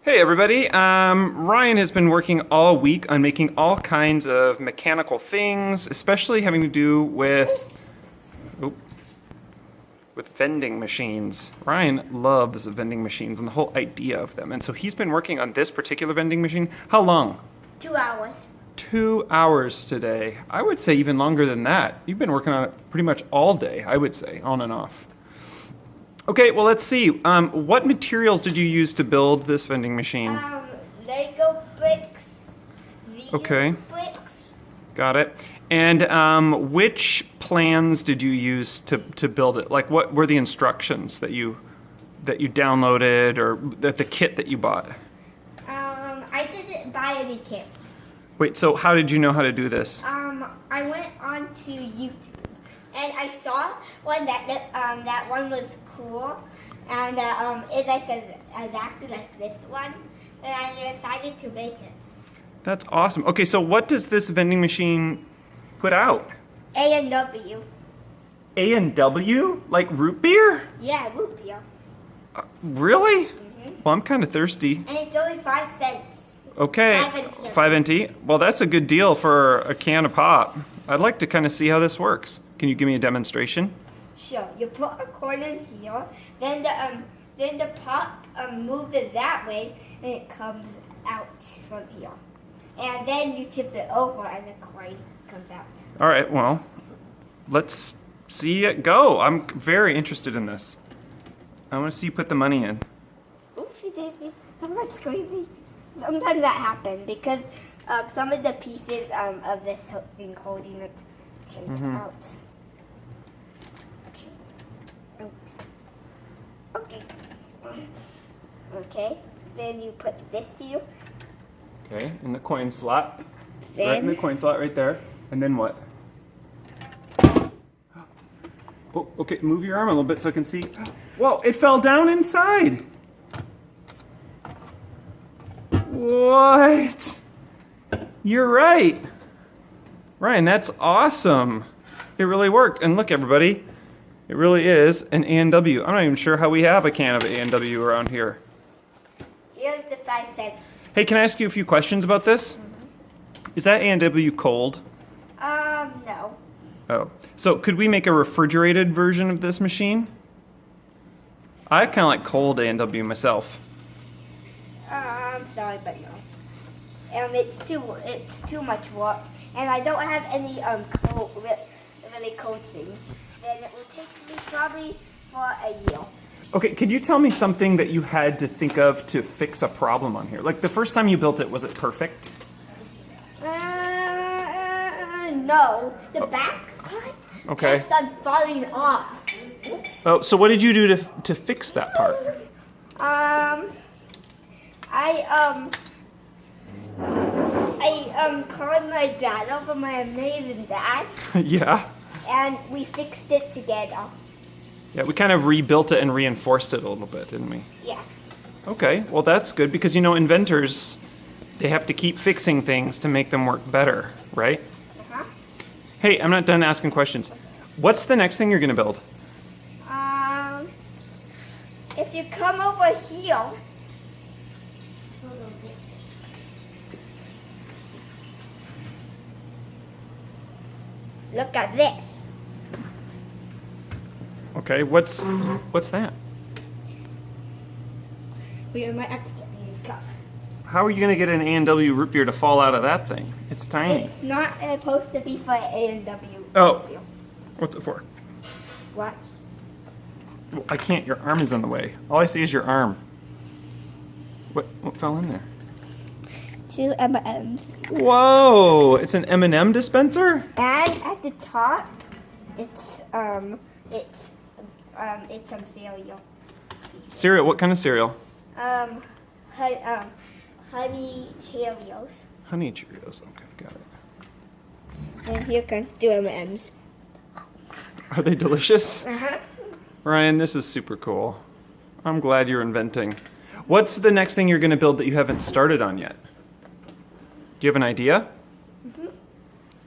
Hey everybody, Ryan has been working all week on making all kinds of mechanical things, especially having to do with vending machines. Ryan loves vending machines and the whole idea of them, and so he's been working on this particular vending machine. How long? 2 hours. 2 hours today. I would say even longer than that. You've been working on it pretty much all day, I would say, on and off. Okay, well let's see. What materials did you use to build this vending machine? Lego bricks, vegan bricks. Got it. And which plans did you use to build it? Like, what were the instructions that you downloaded, or the kit that you bought? I didn't buy any kits. Wait, so how did you know how to do this? I went on to YouTube and I saw one that one was cool, and it adapted like this one, and I decided to make it. That's awesome. Okay, so what does this vending machine put out? A&W. A&W? Like root beer? Yeah, root beer. Really? Mm-hmm. Well, I'm kind of thirsty. And it's only 5 cents. Okay, 5 NT. Well, that's a good deal for a can of pop. I'd like to kind of see how this works. Can you give me a demonstration? Sure. You put a coin in here, then the pop moves it that way, and it comes out from here. And then you tip it over, and the coin comes out. All right, well, let's see it go. I'm very interested in this. I want to see you put the money in. Oopsie daisy. That's crazy. Sometimes that happens because some of the pieces of this thing holding it out. Okay. Okay. Then you put this here. Okay, in the coin slot. Then, right in the coin slot right there. And then what? Oh, okay, move your arm a little bit so I can see. Whoa, it fell down inside. What? You're right. Ryan, that's awesome. It really worked. And look, everybody, it really is an A&W. I'm not even sure how we have a can of A&W around here. Here's the 5 cents. Hey, can I ask you a few questions about this? Mm-hmm. Is that A&W cold? No. Oh. So could we make a refrigerated version of this machine? I kind of like cold A&W myself. I'm sorry, but no. It's too much work, and I don't have any really cold things. And it will take me probably for a year. Okay, could you tell me something that you had to think of to fix a problem on here? Like the first time you built it, was it perfect? No. The back part kept on falling off. Oh, so what did you do to fix that part? I called my dad over, my amazing dad. Yeah. And we fixed it together. Yeah, we kind of rebuilt it and reinforced it a little bit, didn't we? Yeah. Okay, well that's good because, you know, inventors, they have to keep fixing things to make them work better, right? Uh-huh. Hey, I'm not done asking questions. What's the next thing you're going to build? If you come over here, look at this. Okay, what's that? We might have to get a cup. How are you going to get an A&W root beer to fall out of that thing? It's tiny. It's not supposed to be for A&W. Oh. What's it for? What? Well, I can't. Your arm is in the way. All I see is your arm. What fell in there? 2 M&Ms. Whoa! It's an M&M dispenser? And at the top, it's some cereal. Cereal? What kind of cereal? Honey Cheerios. Honey Cheerios. Okay, got it. And here comes 2 M&Ms. Are they delicious? Uh-huh. Ryan, this is super cool. I'm glad you're inventing. What's the next thing you're going to build that you haven't started on yet? Do you have an idea? Mm-hmm.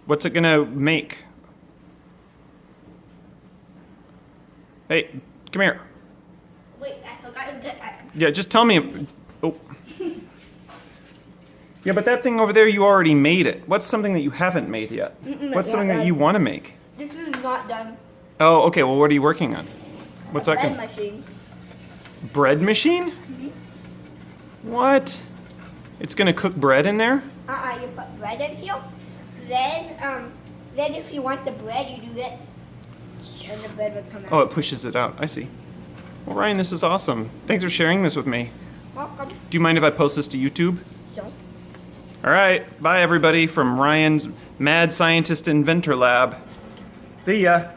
What's it going to make? Hey, come here. Wait, I forgot to get... Yeah, just tell me. Oh. Yeah, but that thing over there, you already made it. What's something that you haven't made yet? What's it's something not that done. you want to make? This is not done. Oh, okay. Well, what are you working on? What's that? Bread machine. Bread machine? What? It's gonna cook bread in there? You put bread in here. Then if you want the bread, you do this. And the bread will come out. Oh, it pushes it out. I see. Well, Ryan, this is awesome. Thanks for sharing this with me. Welcome. Do you mind if I post this to YouTube? So. All right. Bye, everybody, from Ryan's Mad Scientist Inventor Lab. See ya.